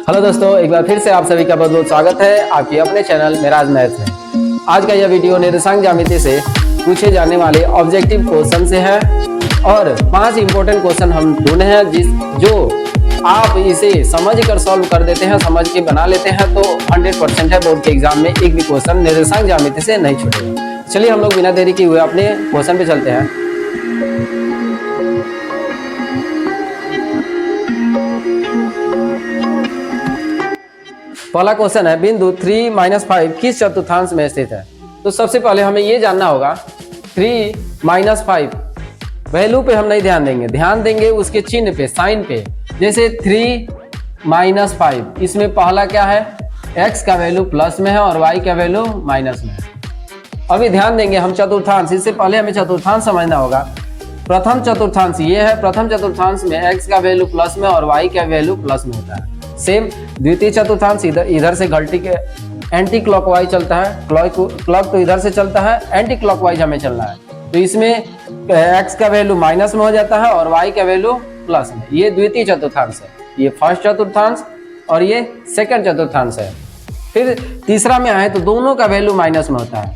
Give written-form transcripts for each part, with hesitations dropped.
Hello दोस्तों, एक बार फिर से आप सभी का बहुत बहुत स्वागत है आपके अपने चैनल मेराज मैथ्स में। आज का यह वीडियो निर्देशांक ज्यामिति से पूछे जाने वाले ऑब्जेक्टिव क्वेश्चन से है और 5 इंपॉर्टेंट क्वेश्चन हम ढूंढे हैं जो आप इसे समझ कर सॉल्व कर देते हैं, समझ के बना लेते हैं तो 100% है बोर्ड के एग्जाम में एक भी क्वेश्चन निर्देशांक ज्यामिति से नहीं छूटेगा। चलिए हम लोग बिना देरी किए हुए अपने क्वेश्चन पे चलते हैं। पहला क्वेश्चन है, बिंदु 3-5 किस चतुर्थांश में स्थित है। तो सबसे पहले हमें यह जानना होगा 3-5 वैल्यू पे हम नहीं ध्यान देंगे, ध्यान देंगे उसके चिन्ह पे, साइन पे। जैसे 3-5 इसमें पहला क्या है, x का वैल्यू प्लस में है और y का वैल्यू माइनस में है। अभी ध्यान देंगे हम चतुर्थांश, इससे पहले हमें चतुर्थांश समझना होगा। प्रथम चतुर्थांश ये है, प्रथम चतुर्थांश में x का वैल्यू प्लस में और y का वैल्यू प्लस में होता है। सेम द्वितीय चतुर्थांश इधर से घंटी के एंटी क्लॉकवाइज चलता है, क्लॉक तो इधर से चलता है, एंटी क्लॉकवाइज हमें चलना है। तो इसमें x का वैल्यू माइनस में हो जाता है और y का वैल्यू प्लस में। ये द्वितीय चतुर्थांश है, ये फर्स्ट चतुर्थांश और ये सेकंड चतुर्थांश है। फिर तीसरा में आए तो दोनों का वैल्यू माइनस में होता है,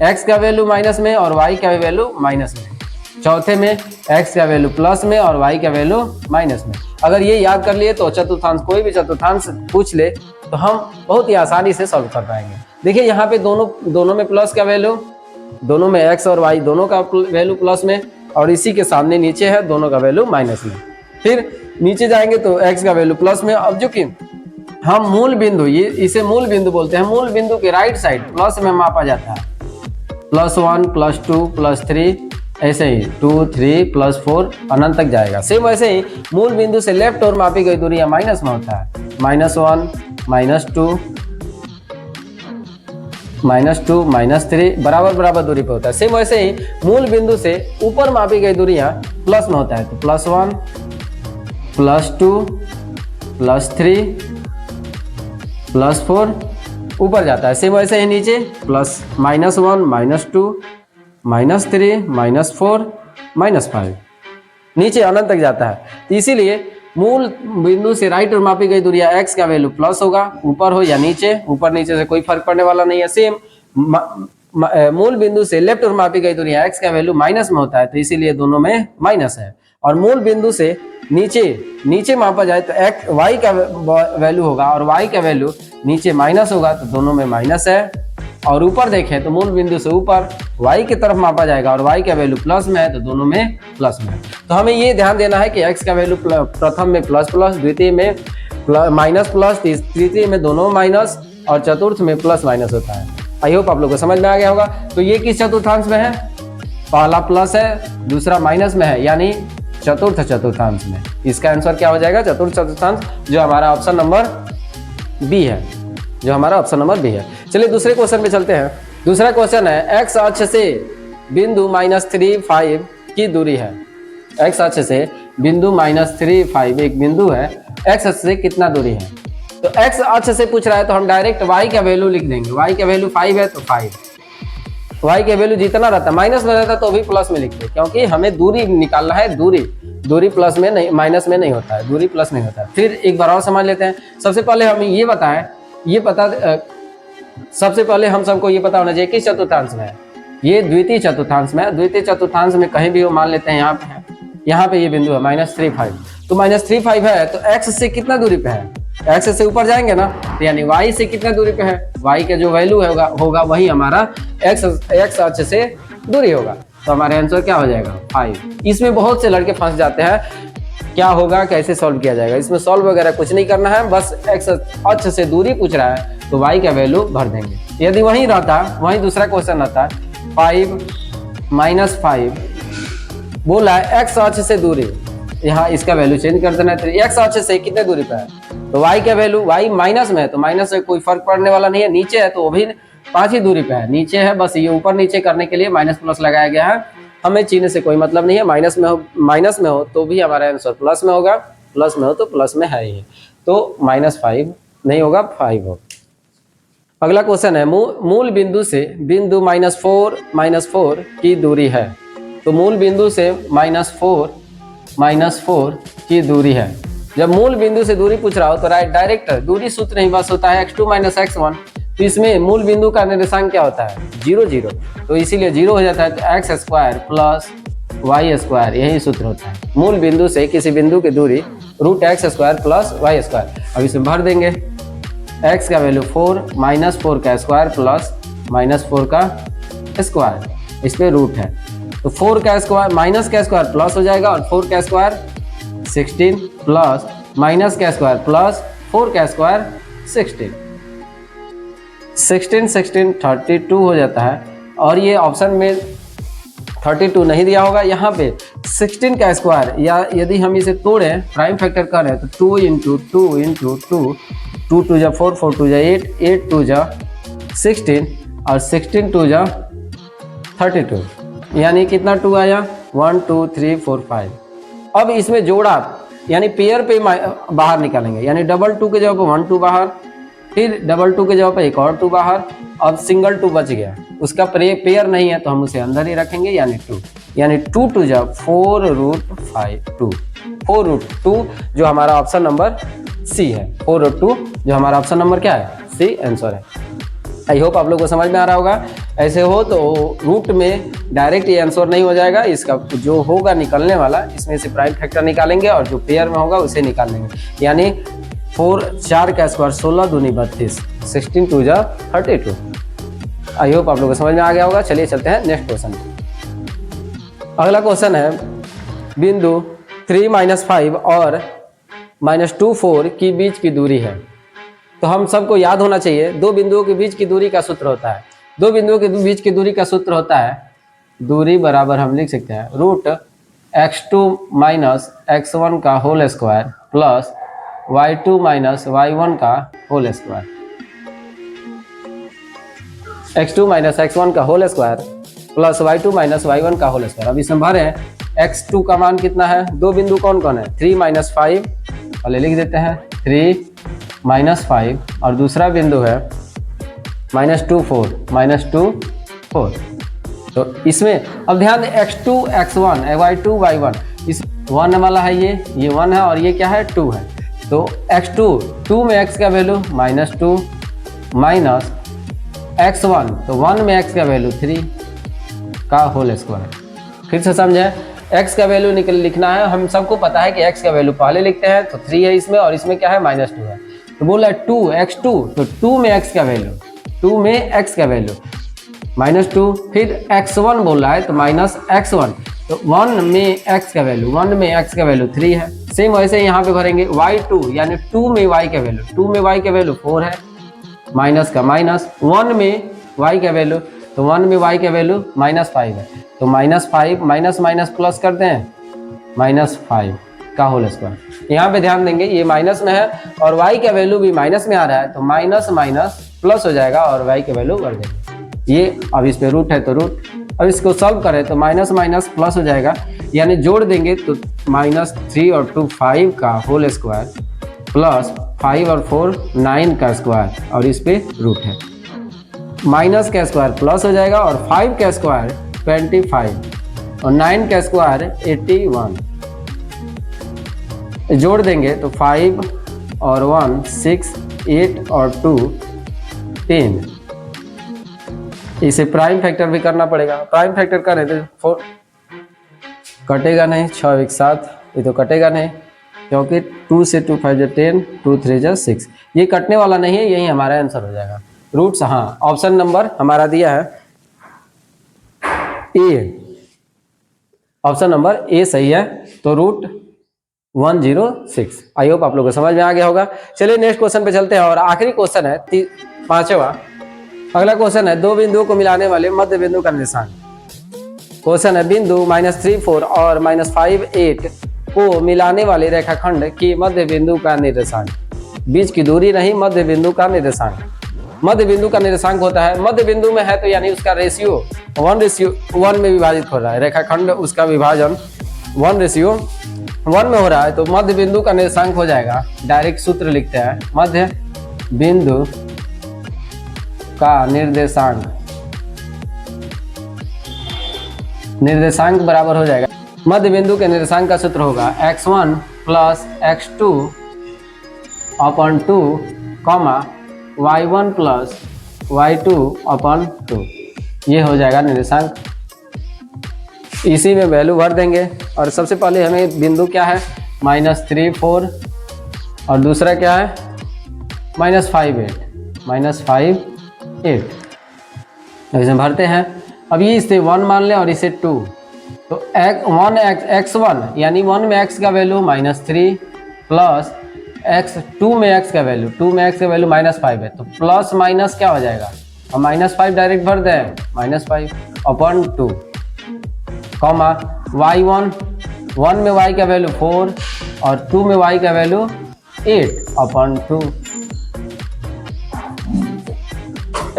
x का वैल्यू माइनस में और y का वैल्यू माइनस में। चौथे में x का वैल्यू प्लस में और y का वैल्यू माइनस में। अगर ये याद कर लिए तो चतुर्थांश, कोई भी चतुर्थांश पूछ ले तो हम बहुत ही आसानी से सॉल्व कर पाएंगे। देखिए यहाँ पे दोनों में प्लस का वैल्यू, दोनों में x और y दोनों का वैल्यू प्लस में और इसी के सामने नीचे है दोनों का वैल्यू माइनस में। फिर नीचे जाएंगे तो x का वैल्यू प्लस में। अब जो कि हम मूल बिंदु, ये इसे मूल बिंदु बोलते हैं, मूल बिंदु के राइट साइड प्लस में मापा जाता है। +1 +2 +3 ऐसे ही 2 3 +4 अनंत तक जाएगा। सेम वैसे ही मूल बिंदु से लेफ्ट और मापी गई दूरी माइनस में होता है, -1 -2 -3 बराबर बराबर दूरी पे होता है। सेम वैसे ही मूल बिंदु से ऊपर मापी गई दूरियां प्लस में होता है, तो +1 +2 +3 +4 ऊपर जाता है। सेम वैसे ही नीचे -1 -2 -3 -4 -5 नीचे अनंत तक जाता है। तो इसीलिए मूल बिंदु से राइट और मापी गई दूरी x का वैल्यू प्लस होगा, ऊपर हो या नीचे, ऊपर नीचे से कोई फर्क पड़ने वाला नहीं है। सेम मूल बिंदु से लेफ्ट और मापी गई दूरी x का वैल्यू माइनस में होता है, तो इसीलिए दोनों में माइनस है। और मूल बिंदु से नीचे मापा जाए तो y का वैल्यू होगा और y का वैल्यू नीचे माइनस होगा, तो दोनों में माइनस है। और ऊपर देखें तो मूल बिंदु से ऊपर y की तरफ मापा जाएगा और y का वैल्यू प्लस में है, तो दोनों में प्लस में है। तो हमें ये ध्यान देना है कि x का वैल्यू प्रथम में प्लस प्लस, द्वितीय में माइनस प्लस, तृतीय में दोनों माइनस और चतुर्थ में प्लस माइनस होता है। आई होप आप लोग को समझ में आ गया होगा। तो ये किस चतुर्थांश में है, पहला प्लस है, दूसरा माइनस में है, यानी चतुर्थ चतुर्थांश में। इसका आंसर क्या हो जाएगा, चतुर्थ चतुर्थांश, जो हमारा ऑप्शन नंबर बी है, जो हमारा ऑप्शन नंबर बी है। चलिए दूसरे क्वेश्चन पे चलते हैं। दूसरा क्वेश्चन है, x अक्ष से बिंदु -3 की दूरी है। x अक्ष से बिंदु -3 एक बिंदु है, x अक्ष से कितना दूरी है। तो x अक्ष से पूछ रहा है तो हम डायरेक्ट y का वैल्यू लिख देंगे। y का वैल्यू 5 है तो 5, y का वैल्यू जितना रहता है, माइनस में रहता तो भी प्लस में लिखते, क्योंकि हमें दूरी निकालना है। दूरी प्लस में नहीं, माइनस में नहीं होता है, दूरी प्लस में होता है। फिर एक बार और समझ लेते हैं। सबसे पहले हमें ये बताएं, सबसे पहले हम सबको ये पता होना चाहिए किस चतुर्थांश में है। ये द्वितीय चतुर्थांश में है। द्वितीय चतुर्थांश में कहीं भी हो, मान लेते हैं यहाँ पे ये बिंदु है -3 तो -3 है तो x से कितना दूरी पे है, x से ऊपर जाएंगे ना, तो यानी y से कितना दूरी पे है, y का जो वैल्यू होगा वही हमारा x अक्ष से दूरी होगा। तो हमारा आंसर क्या हो जाएगा, 5। इसमें बहुत से लड़के फंस जाते हैं, क्या होगा, कैसे सॉल्व किया जाएगा। इसमें सॉल्व वगैरह कुछ नहीं करना है, बस x अक्ष से दूरी पूछ रहा है तो y का वैल्यू भर देंगे। यदि वहीं रहता, वहीं दूसरा क्वेश्चन रहता 5 -5 बोला है x अक्ष से दूरी, यहाँ इसका वैल्यू चेंज कर देना है। x अक्ष से कितने दूरी पे है, तो y का वैल्यू, y माइनस में है तो माइनस से कोई फर्क पड़ने वाला नहीं है। नीचे है तो वो भी 5 ही दूरी पे है, नीचे है, बस ये ऊपर नीचे करने के लिए माइनस प्लस लगाया गया है। हमें चिन्ह से कोई मतलब नहीं है, माइनस में हो तो भी हमारा आंसर प्लस में होगा, प्लस में हो तो प्लस में है ही, तो -5 नहीं होगा, 5 होगा। अगला क्वेश्चन है, मूल बिंदु से बिंदु -4 की दूरी है। तो मूल बिंदु से -4 की दूरी है, जब मूल बिंदु से दूरी पूछ रहा हो तो डायरेक्ट दूरी सूत्र ही बस होता है x2 माइनस x1। तो इसमें मूल बिंदु का निर्देशांक क्या होता है 0 0, तो इसीलिए 0 हो जाता है। तो x square plus y square यही सूत्र होता है। मूल बिंदु से किसी बिंदु की दूरी root x square plus y square. अब इसमें भर देंगे x का वैल्यू 4 माइनस 4 का स्क्वायर प्लस माइनस 4 का स्क्वायर, इस पर रूट है। तो 4 का स्क्वायर माइनस का स्क्वायर प्लस हो जाएगा और 4 का स्क्वायर 16 प्लस माइनस का स्क्वायर प्लस 4 का स्क्वायर 16 16 32 हो जाता है। और ये ऑप्शन में 32 नहीं दिया होगा, यहाँ पे 16 का स्क्वायर, या यदि हम इसे तोड़ें प्राइम फैक्टर करें तो 2 इंटू 2 इंटू 2, 2 2 जा 4, 4 2 जा 8, 8 2 जा 16 और 16 2 जा 32, यानी कितना 2 आया 1 2 3 4 5। अब इसमें जोड़ा यानी पेयर पे बाहर निकालेंगे, यानी डबल 2 के जगह पर 1 2 बाहर, फिर डबल 2 के जगह पर एक और 2 बाहर, अब सिंगल 2 बच गया। उसका पेयर नहीं है तो हम उसे अंदर ही रखेंगे, यानी 2, यानी 2 2 जा 4 रूट 5 2, 4 रूट 2 जो हमारा ऑप्शन नंबर सी है। 4 रूट 2 जो हमारा ऑप्शन नंबर क्या है सी आंसर है। आई होप आप लोग को समझ में आ रहा होगा। ऐसे हो तो रूट में डायरेक्ट ये आंसर नहीं हो जाएगा, इसका जो होगा निकलने वाला इसमें से प्राइम फैक्टर निकालेंगे और जो पेयर में होगा उसे निकाल लेंगे। यानी 4 4 का स्क्वायर 16 दूनी 32, 16 2 जा 32। आई होप आप लोग को समझ में आ गया होगा। चलिए चलते हैं नेक्स्ट क्वेश्चन। अगला क्वेश्चन है बिंदु 3 -5 और -2 4 की बीच की दूरी है। तो हम सबको याद होना चाहिए दो बिंदुओं के बीच की दूरी का सूत्र होता है, दो बिंदुओं के बीच की दूरी का सूत्र होता है, दूरी बराबर हम लिख सकते हैं रूट x2 माइनस x1 का whole square plus y2 minus y1 का whole square, x2 minus x1 का whole square plus y2 minus y1 का होल स्क्वायर। अब इसमें भरें x2 का मान कितना है, दो बिंदु कौन कौन है 3 -5, पहले लिख देते हैं 3 -5 और दूसरा बिंदु है -2 4 4। तो इसमें अब ध्यान दें x2 x1 y2 y1, इस 1 वाला है ये 1 है और ये क्या है 2 है। तो x2 2 में x का वैल्यू -2 माइनस x1 तो 1 में x का वैल्यू 3 का होल स्क्वायर। फिर से समझें, x का वैल्यू लिखना है, हम सबको पता है कि x का वैल्यू पहले लिखते हैं तो 3 है इसमें और इसमें क्या है -2 है। तो बोला 2 x2 तो 2 में x का वैल्यू, 2 में x का वैल्यू -2, फिर x1 बोल रहा है तो -x1 तो 1 में x का वैल्यू, 1 में x का वैल्यू 3 है। सेम वैसे यहाँ पे भरेंगे y2 यानी 2 में y का वैल्यू, 2 में y का वैल्यू 4 है, माइनस का माइनस 1 में y का वैल्यू, तो 1 में y का वैल्यू -5 है, तो -5 माइनस माइनस प्लस करते हैं -5 का होल स्क्वायर। यहाँ पे ध्यान देंगे ये माइनस में है और y का वैल्यू भी माइनस में आ रहा है, तो माइनस माइनस प्लस हो जाएगा और y का वैल्यू बढ़ जाएगा। ये अब इस पे रूट है तो रूट, अब इसको सॉल्व करें तो माइनस माइनस प्लस हो जाएगा, यानी जोड़ देंगे तो -3 और 2 5 का होल स्क्वायर प्लस 5 और 4 9 का स्क्वायर और इस पे रूट है। माइनस का स्क्वायर प्लस हो जाएगा और 5 का स्क्वायर 25 और 9 का स्क्वायर 81। जोड़ देंगे तो 5 और 1 6 8 और 2 10। इसे प्राइम फैक्टर भी करना पड़ेगा, प्राइम फैक्टर करें तो 4 कटेगा नहीं, 6 एक साथ ये तो कटेगा नहीं क्योंकि 2 से 2 5 10 2 3 6, ये कटने वाला नहीं है, यही हमारा आंसर हो जाएगा। रूट्स हाँ ऑप्शन नंबर हमारा दिया है ए, ऑप्शन नंबर ए सही है, तो रूट 106। आई होप आप लोगों को समझ में आ गया होगा। चलिए नेक्स्ट क्वेश्चन पे चलते हैं और आखिरी क्वेश्चन है 5वां। अगला क्वेश्चन है दो बिंदुओं को मिलाने वाले मध्य बिंदु का निर्देशांक। क्वेश्चन है बिंदु -3 4 और -5 8 को मिलाने वाले रेखाखंड की मध्य बिंदु का निर्देशांक, बीच की दूरी नहीं मध्य बिंदु का निर्देशांक। मध्य बिंदु का निर्देशांक होता है, मध्य बिंदु में है तो यानी उसका रेशियो 1:1 में विभाजित हो रहा है, रेखाखंड उसका विभाजन 1:1 में हो रहा है, तो मध्य बिंदु का निर्देशांक हो जाएगा, डायरेक्ट सूत्र लिखते हैं मध्य बिंदु का निर्देशांक बराबर हो जाएगा, मध्य बिंदु के निर्देशांक का सूत्र होगा x1 plus x2 upon 2 comma y1 plus y2 upon 2, ये हो जाएगा निर्देशांक। इसी में वैल्यू भर देंगे और सबसे पहले हमें बिंदु क्या है -3 4 और दूसरा क्या है -5 8 इसमें भरते हैं। अब ये इसे 1 मान लें और इसे 2, तो x1 यानी 1 में x का वैल्यू -3 प्लस x2 में x का वैल्यू -5 है, तो प्लस माइनस क्या हो जाएगा, और -5 डायरेक्ट भर दें -5 अपॉन 2 कॉमा y1 1 में y का वैल्यू 4 और 2 में y का value 8 upon 2,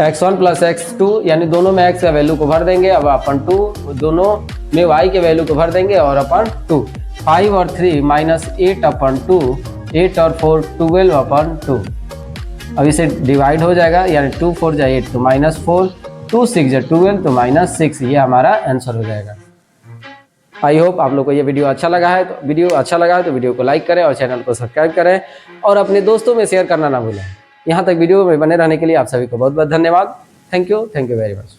x1 plus x2 यानी दोनों में x का वैल्यू को भर देंगे, अब अपन 2 दोनों में y के वैल्यू को भर देंगे और अपन 2 5 और 3 -8 अपन 2 8 और 4 12 अपन 2। अब इसे डिवाइड हो जाएगा यानी 2 4 जा 8 तो -4 2 6 जा 12 तो -6, ये हमारा आंसर हो जाएगा। आई होप आप लोग को ये वीडियो अच्छा लगा है, तो वीडियो को लाइक करें और चैनल को सब्सक्राइब करें और अपने दोस्तों में शेयर करना ना भूलें। यहाँ तक वीडियो में बने रहने के लिए आप सभी को बहुत बहुत धन्यवाद। Thank you very much.